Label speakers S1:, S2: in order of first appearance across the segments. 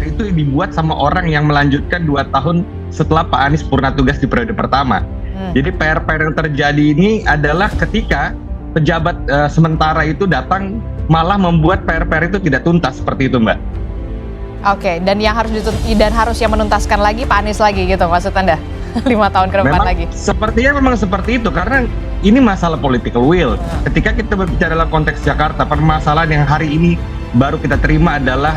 S1: PRPR itu dibuat sama orang yang melanjutkan 2 tahun setelah Pak Anies purna tugas di periode pertama. Jadi PRPR yang terjadi ini adalah ketika pejabat sementara itu datang malah membuat PRPR itu tidak tuntas, seperti itu, Mbak.
S2: Oke, dan yang harus yang menuntaskan lagi Pak Anies lagi gitu maksud Anda? 5 tahun ke depan lagi.
S1: Memang seperti itu, karena ini masalah political will. Ketika kita berbicara dalam konteks Jakarta, permasalahan yang hari ini baru kita terima adalah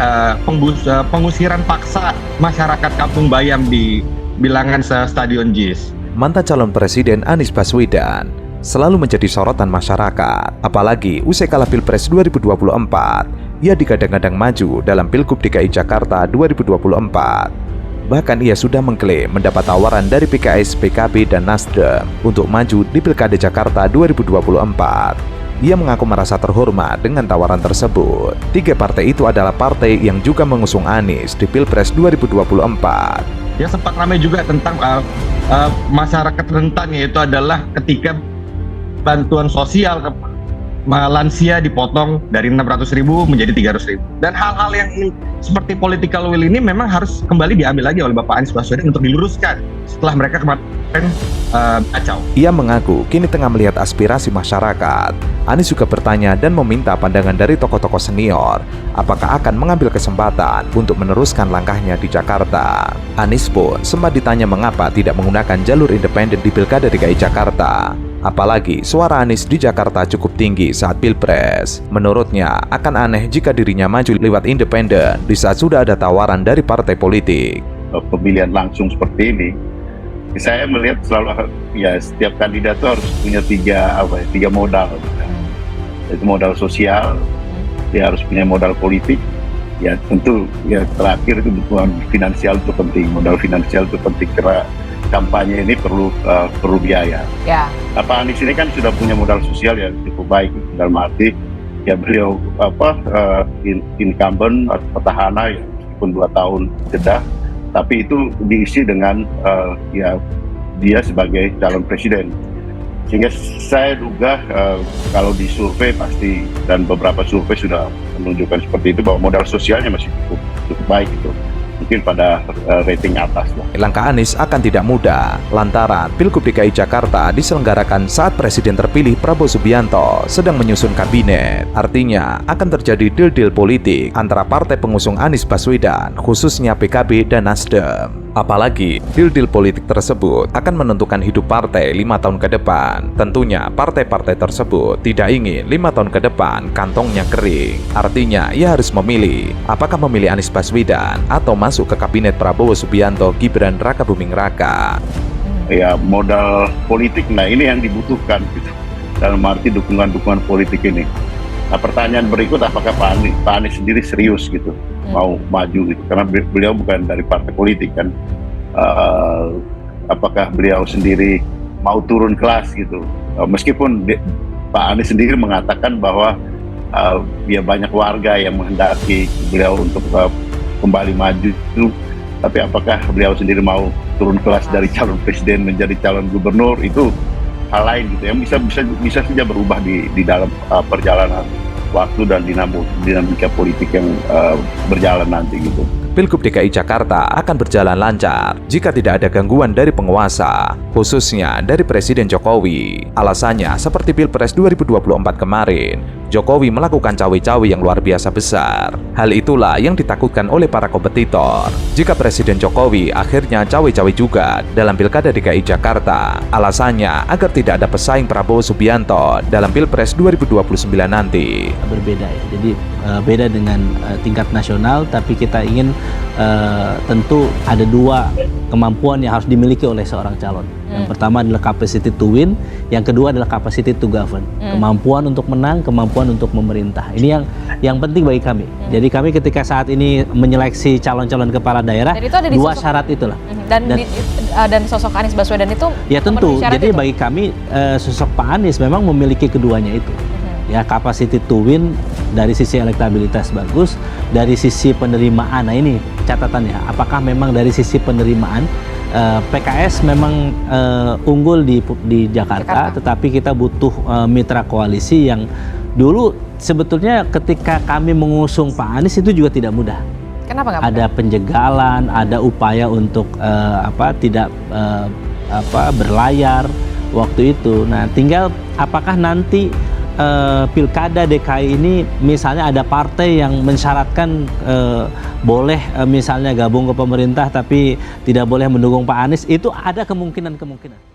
S1: pengusiran paksa masyarakat Kampung Bayam di bilangan Stadion JIS.
S3: Mantan calon presiden Anies Baswedan selalu menjadi sorotan masyarakat, apalagi usai kalah Pilpres 2024. Ia digadang-gadang maju dalam Pilgub DKI Jakarta 2024. Bahkan ia sudah mengklaim mendapat tawaran dari PKS, PKB, dan Nasdem untuk maju di Pilkada Jakarta 2024. Ia mengaku merasa terhormat dengan tawaran tersebut. 3 partai itu adalah partai yang juga mengusung Anies di Pilpres 2024.
S1: Ya, sempat ramai juga tentang masyarakat rentan, yaitu adalah ketika bantuan sosial lansia dipotong dari 600.000 menjadi 300.000. Dan hal-hal yang seperti political will ini memang harus kembali diambil lagi oleh Bapak Anies Baswedan untuk diluruskan setelah mereka kemarin kacau.
S3: Ia mengaku kini tengah melihat aspirasi masyarakat. Anies juga bertanya dan meminta pandangan dari tokoh-tokoh senior, apakah akan mengambil kesempatan untuk meneruskan langkahnya di Jakarta. Anies pun sempat ditanya mengapa tidak menggunakan jalur independen di Pilkada DKI Jakarta. Apalagi suara Anies di Jakarta cukup tinggi saat Pilpres. Menurutnya akan aneh jika dirinya maju lewat independen di saat sudah ada tawaran dari partai politik.
S4: Pemilihan langsung seperti ini, saya melihat selalu ya setiap kandidat itu harus punya tiga modal. Itu modal sosial, dia harus punya modal politik. Ya tentu ya terakhir itu dukungan finansial itu penting. Modal finansial itu penting karena kampanye ini perlu biaya. Ya. Pak Anies ini kan sudah punya modal sosial yang cukup baik dalam arti ya beliau incumbent atau petahana ya meskipun 2 tahun jeda, tapi itu diisi dengan ya dia sebagai calon presiden. Sehingga saya duga kalau di survei pasti dan beberapa survei sudah menunjukkan seperti itu bahwa modal sosialnya masih cukup baik itu. Mungkin pada rating atas lah.
S3: Langkah Anies akan tidak mudah lantaran Pilgub DKI Jakarta diselenggarakan saat Presiden terpilih Prabowo Subianto sedang menyusun kabinet. Artinya akan terjadi deal-deal politik antara partai pengusung Anies Baswedan, khususnya PKB dan Nasdem. Apalagi deal-deal politik tersebut akan menentukan hidup partai 5 tahun ke depan. Tentunya partai-partai tersebut tidak ingin 5 tahun ke depan kantongnya kering. Artinya ia harus memilih apakah memilih Anies Baswedan atau masuk ke kabinet Prabowo Subianto Gibran Rakabuming Raka.
S4: Ya modal politik, nah ini yang dibutuhkan gitu. Dalam arti dukungan politik ini. Nah pertanyaan berikut, apakah Pak Anies sendiri serius gitu mau maju gitu, karena beliau bukan dari partai politik kan. Apakah beliau sendiri mau turun kelas gitu, meskipun Pak Anies sendiri mengatakan bahwa ya banyak warga yang menghendaki beliau untuk kembali maju itu, tapi apakah beliau sendiri mau turun kelas dari calon presiden menjadi calon gubernur, itu hal lain gitu yang bisa saja berubah di dalam perjalanan waktu dan dinamika politik yang berjalan nanti gitu.
S3: Pilgub DKI Jakarta akan berjalan lancar jika tidak ada gangguan dari penguasa, khususnya dari Presiden Jokowi. Alasannya seperti Pilpres 2024 kemarin, Jokowi melakukan cawe-cawe yang luar biasa besar. Hal itulah yang ditakutkan oleh para kompetitor. Jika Presiden Jokowi akhirnya cawe-cawe juga dalam Pilkada DKI Jakarta, alasannya agar tidak ada pesaing Prabowo Subianto dalam Pilpres 2029 nanti.
S5: Berbeda ya, jadi beda dengan tingkat nasional, tapi kita ingin tentu ada 2 kemampuan yang harus dimiliki oleh seorang calon. Yang pertama adalah capacity to win, yang kedua adalah capacity to govern. Kemampuan untuk menang, kemampuan untuk memerintah. Ini yang penting bagi kami. Jadi kami ketika saat ini menyeleksi calon-calon kepala daerah, 2 syarat itulah.
S2: Dan sosok Anies Baswedan itu
S5: ya tentu. Jadi bagi kami sosok Pak Anies memang memiliki keduanya itu. Ya, capacity to win dari sisi elektabilitas bagus, dari sisi penerimaan. Nah ini catatannya, apakah memang dari sisi penerimaan PKS memang unggul di Jakarta, tetapi kita butuh mitra koalisi yang dulu sebetulnya ketika kami mengusung Pak Anies itu juga tidak mudah.
S2: Kenapa nggak
S5: ada penjagalan, ada upaya untuk tidak berlayar waktu itu. Nah, tinggal apakah nanti Pilkada DKI ini misalnya ada partai yang mensyaratkan boleh misalnya gabung ke pemerintah tapi tidak boleh mendukung Pak Anies, itu ada kemungkinan-kemungkinan.